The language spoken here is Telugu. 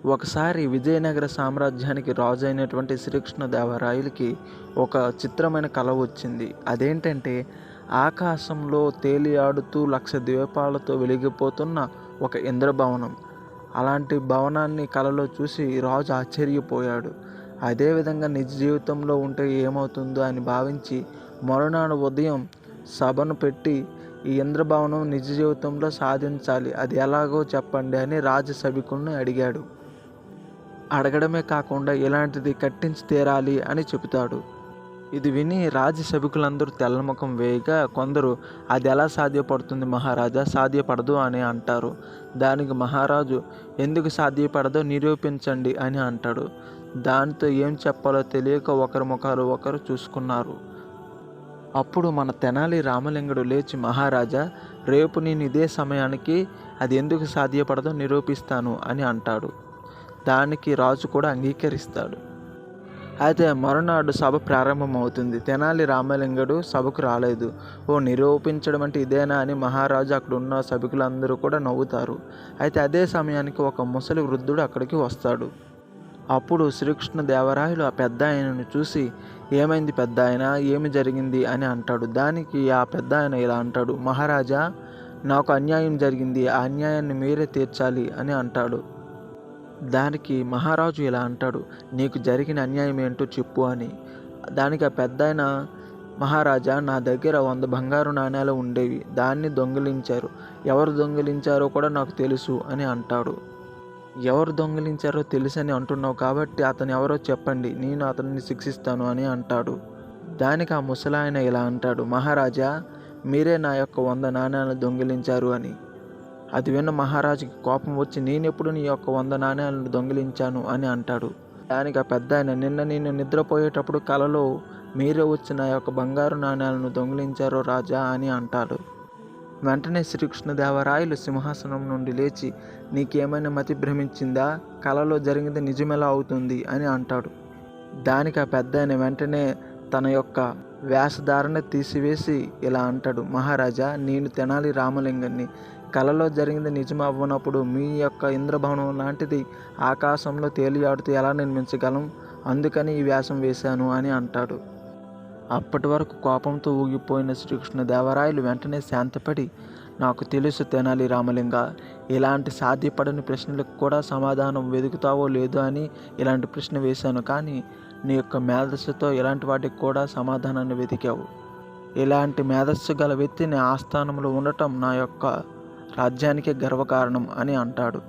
ఒకసారి విజయనగర సామ్రాజ్యానికి రాజు అయినటువంటి శ్రీకృష్ణదేవరాయలకి ఒక చిత్రమైన కల వచ్చింది. అదేంటంటే ఆకాశంలో తేలియాడుతూ 1,00,000 దీపాలతో వెలిగిపోతున్న ఒక ఇంద్రభవనం. అలాంటి భవనాన్ని కలలో చూసి రాజు ఆశ్చర్యపోయాడు. అదేవిధంగా నిజ జీవితంలో ఉంటే ఏమవుతుందో అని భావించి మరునాడు ఉదయం సభను పెట్టి ఈ ఇంద్రభవనం నిజ జీవితంలో సాధించాలి, అది ఎలాగో చెప్పండి అని రాజసభికుల్ని అడిగాడు. అడగడమే కాకుండా ఇలాంటిది కట్టించి తీరాలి అని చెబుతాడు. ఇది విని రాజసభికులందరూ తెల్లముఖం వేయగా కొందరు అది ఎలా సాధ్యపడుతుంది మహారాజా, సాధ్యపడదు అని అంటారు. దానికి మహారాజు ఎందుకు సాధ్యపడదో నిరూపించండి అని అంటాడు. దానితో ఏం చెప్పాలో తెలియక ఒకరి ముఖాలు ఒకరు చూసుకున్నారు. అప్పుడు మన తెనాలి రామలింగుడు లేచి మహారాజా, రేపు నేను ఇదే సమయానికి అది ఎందుకు సాధ్యపడదో నిరూపిస్తాను అని అంటాడు. దానికి రాజు కూడా అంగీకరిస్తాడు. అయితే మరునాడు సభ ప్రారంభమవుతుంది. తెనాలి రామలింగుడు సభకు రాలేదు. నిరూపించడం అంటే ఇదేనా అని మహారాజు అక్కడ ఉన్న సభికులందరూ కూడా నవ్వుతారు. అయితే అదే సమయానికి ఒక ముసలి వృద్ధుడు అక్కడికి వస్తాడు. అప్పుడు శ్రీకృష్ణదేవరాయలు ఆ పెద్ద ఆయనను చూసి, ఏమైంది పెద్ద ఆయన, ఏమి జరిగింది అని అంటాడు. దానికి ఆ పెద్ద ఆయన ఇలా అంటాడు, మహారాజా, నాకు అన్యాయం జరిగింది, ఆ అన్యాయాన్ని మీరే తీర్చాలి అని అంటాడు. దానికి మహారాజు ఇలా అంటాడు, నీకు జరిగిన అన్యాయం ఏంటో చెప్పు అని. దానికి ఆ పెద్ద ఆయన, మహారాజా, నా దగ్గర 100 బంగారు నాణేలు ఉండేవి, దాన్ని దొంగిలించారు, ఎవరు దొంగిలించారో కూడా నాకు తెలుసు అని అంటాడు. ఎవరు దొంగిలించారో తెలుసని అంటున్నావు కాబట్టి అతను ఎవరో చెప్పండి, నేను అతన్ని శిక్షిస్తాను అని అంటాడు. దానికి ఆ ముసలాయన ఇలా అంటాడు, మహారాజా, మీరే నా యొక్క 100 నాణేలు దొంగిలించారు అని. అది విన్న మహారాజుకి కోపం వచ్చి, నేనెప్పుడు నీ యొక్క 100 నాణేలను దొంగిలించాను అని అంటాడు. దానికి ఆ పెద్ద ఆయన, నిన్న నేను నిద్రపోయేటప్పుడు కలలో మీరే వచ్చి నా యొక్క బంగారు నాణేలను దొంగిలించారో రాజా అని అంటాడు. వెంటనే శ్రీకృష్ణదేవరాయలు సింహాసనం నుండి లేచి, నీకేమైనా మతి భ్రమించిందా, కలలో జరిగింది నిజమెలా అవుతుంది అని అంటాడు. దానికి ఆ పెద్ద ఆయన వెంటనే తన యొక్క వేషధారణ తీసివేసి ఇలా అంటాడు, మహారాజా, నేను తెనాలి రామలింగాన్ని, కలలో జరిగింది నిజం అవ్వనప్పుడు మీ యొక్క ఇంద్రభవనం లాంటిది ఆకాశంలో తేలియాడుతూ ఎలా నిర్మించగలం, అందుకని ఈ వేషం వేశాను అని అంటాడు. అప్పటి వరకు కోపంతో ఊగిపోయిన శ్రీకృష్ణదేవరాయలు వెంటనే శాంతపడి, నాకు తెలుసు తెనాలి రామలింగ, ఇలాంటి సాధ్యపడని ప్రశ్నలకు కూడా సమాధానం వెతుకుతావో లేదో అని ఇలాంటి ప్రశ్న వేశాను, కానీ నీ యొక్క మేధస్సుతో ఇలాంటి వాటికి కూడా సమాధానాన్ని వెతికావు. ఇలాంటి మేధస్సు గల వ్యక్తి నా ఆస్థానంలో ఉండటం నా యొక్క రాజ్యానికే గర్వకారణం అని అంటాడు.